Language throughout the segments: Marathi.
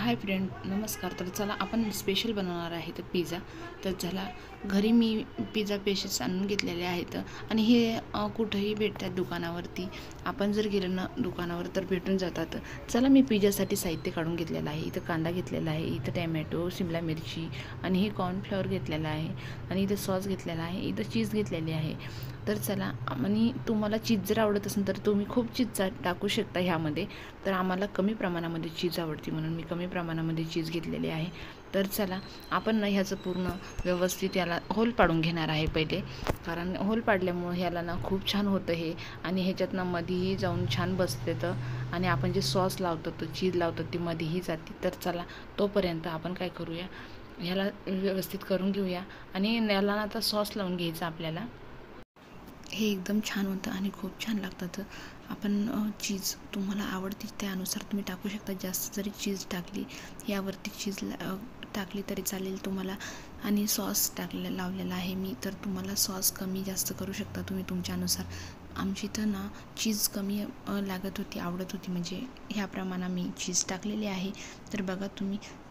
हाय फ्रेंड, नमस्कार. तर चला आपण स्पेशल बनवणार आहे तर पिझ्झा. तर चला, घरी मी पिझ्झा पेशेस आणून घेतलेले आहेत आणि हे कुठंही भेटतात दुकानावरती. आपण जर गेलं ना दुकानावर तर भेटून जातात. चला, मी पिझ्झासाठी साहित्य काढून घेतलेलं आहे. इथं कांदा घेतलेला आहे, इथं टॅमॅटो, शिमला मिरची आणि हे कॉर्नफ्लॉवर घेतलेलं आहे आणि इथं सॉस घेतलेला आहे, इथं चीज घेतलेली आहे. तर चला, आणि तुम्हाला चीज जर आवडत असेल तर तुम्ही खूप चीज टाकू शकता ह्यामध्ये. तर आम्हाला कमी प्रमाणामध्ये चीज आवडते म्हणून मी कमी प्रमाणामध्ये चीज घेतलेली आहे. तर चला, आपण ना ह्याचं पूर्ण व्यवस्थित याला होल पाडून घेणार आहे पहिले, कारण होल पाडल्यामुळं ह्याला ना खूप छान होतं हे, आणि ह्याच्यात ना मध्येही जाऊन छान बसते. तर आणि आपण जे सॉस लावतो तो चीज लावतो ती मध्येही जाते. तर चला, तोपर्यंत आपण काय करूया, ह्याला व्यवस्थित करून घेऊया आणि याला ना आता सॉस लावून घ्यायचं आपल्याला. हे एकदम छान होतं आणि खूप छान लागतं. आपण चीज तुम्हाला आवडते त्यानुसार तुम्ही टाकू शकता. जास्त जरी चीज टाकली, यावरती चीज टाकली तरी चालेल तुम्हाला. आणि सॉस लावलेला आहे मी, तर तुम्हाला सॉस कमी जास्त करू शकता तुम्ही तुमच्यानुसार. आमची तर ना चीज कमी लागत होती, आवडत होती, म्हणजे ह्या प्रमाणात मी चीज टाकलेली आहे. तर बघा,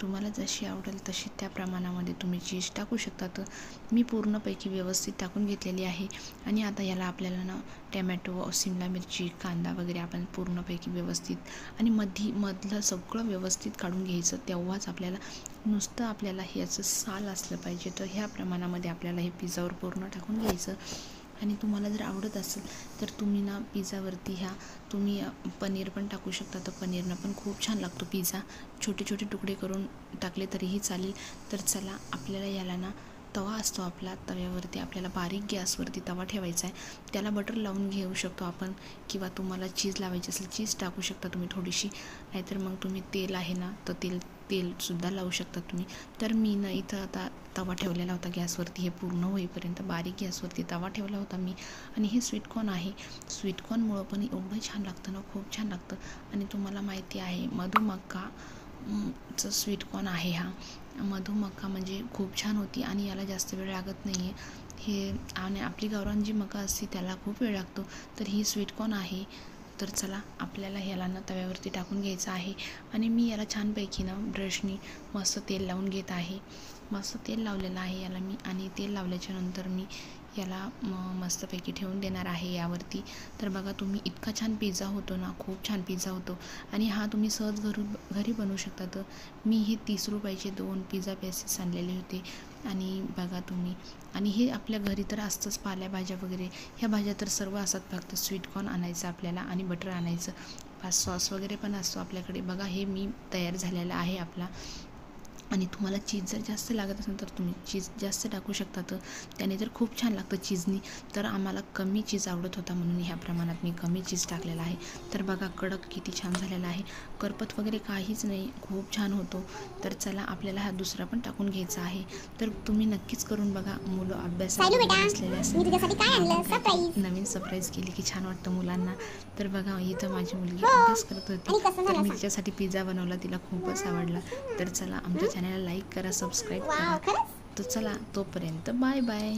तुम्हाला जशी आवडेल तशी त्या प्रमाणामध्ये तुम्ही चीज टाकू शकता. तर मी पूर्णपैकी व्यवस्थित टाकून घेतलेली आहे. आणि आता याला आपल्याला ना टॅमॅटो, शिमला मिरची, कांदा वगैरे आपण पूर्णपैकी व्यवस्थित आणि मधलं सगळं व्यवस्थित काढून घ्यायचं. तेव्हाच आपल्याला ह्याचं साल असलं पाहिजे. तर ह्या प्रमाणामध्ये आपल्याला हे पिझ्झावर पूर्ण टाकून घ्यायचं. आणि तुम्हाला जर आवडत असेल तर तुम्ही ना पिझ्झावरती तुम्ही पनीर पण टाकू शकता. तर पनीरनं पण खूप छान लागतो पिझ्झा. छोटे छोटे तुकडे करून टाकले तरीही चालेल. तर चला, आपल्याला याला ना तवा असतो आपला, तव्यावरती आपल्याला बारीक गॅसवरती तवा ठेवायचा आहे. त्याला बटर लावून घेऊ शकतो आपण, किंवा तुम्हाला चीज लावायची असेल चीज टाकू शकता तुम्ही थोडीशी, नाहीतर मग तुम्ही तेल आहे ना तर तेलसुद्धा लावू शकता तुम्ही. तर मी ना इथं आता तवा ठेवलेला होता गॅसवरती, हे पूर्ण होईपर्यंत बारीक गॅसवरती तवा ठेवला होता मी. आणि हे स्वीटकॉर्न आहे. स्वीटकॉर्नमुळं पण एवढं छान लागतं ना, खूप छान लागतं. आणि तुम्हाला माहिती आहे मधुमक्का चं स्वीटकॉर्न आहे हा. मधुमक्का म्हणजे खूप छान होती आणि याला जास्त वेळ लागत नाही आहे हे. आणि आपली गावरान जी मका असते त्याला खूप वेळ लागतो, तर ही स्वीटकॉर्न आहे. तर चला, आपल्याला ह्याला ना तव्यावरती टाकून घ्यायचं आहे. आणि मी याला छानपैकी ना ब्रशनी मस्त तेल लावून घेत आहे. मस्त तेल लावलेलं आहे याला मी, आणि तेल लावल्याच्या नंतर मी याला मस्तपैकी ठेवून देणार आहे यावरती. तर बघा, तुम्ही इतका छान पिझ्झा होतो ना, खूप छान पिझ्झा होतो. आणि हा तुम्ही सहज घरी बनवू शकता. तर मी हे 30 रुपयाचे 2 पिझ्झा पीसेस आणलेले होते. आणि बघा तुम्ही, आणि हे आपल्या घरी तर असतंच, पालेभाज्या वगैरे ह्या भाज्या तर सर्व असतात. फक्त स्वीटकॉर्न आणायचं आपल्याला आणि बटर आणायचं, पाच सॉस वगैरे पण असतो आपल्याकडे. बघा, हे मी तयार झालेला आहे आपला. आणि तुम्हाला चीज जर जास्त लागत असेल तर तुम्ही चीज जास्त टाकू शकता. तर त्याने तर खूप छान लागतं चीजनी. तर आम्हाला कमी चीज आवडत होता म्हणून ह्या प्रमाणात मी कमी चीज टाकलेला आहे. तर बघा, कडक किती छान झालेला आहे, करपत वगैरे काहीच नाही, खूप छान होतो. तर चला, आपल्याला हा दुसरा पण टाकून घ्यायचा आहे. तर तुम्ही नक्कीच करून बघा. मुलं अभ्यासाला बसलेले असेल, नवीन सरप्राईज केली की छान वाटतं मुलांना. तर बघा, इथं माझी मुलगी अभ्यास करत होती, तर मी तिच्यासाठी पिझ्झा बनवला, तिला खूपच आवडला. तर चला, आमच्या चॅनलला लाईक करा, सबस्क्राईब करा. तर चला, तोपर्यंत बाय बाय.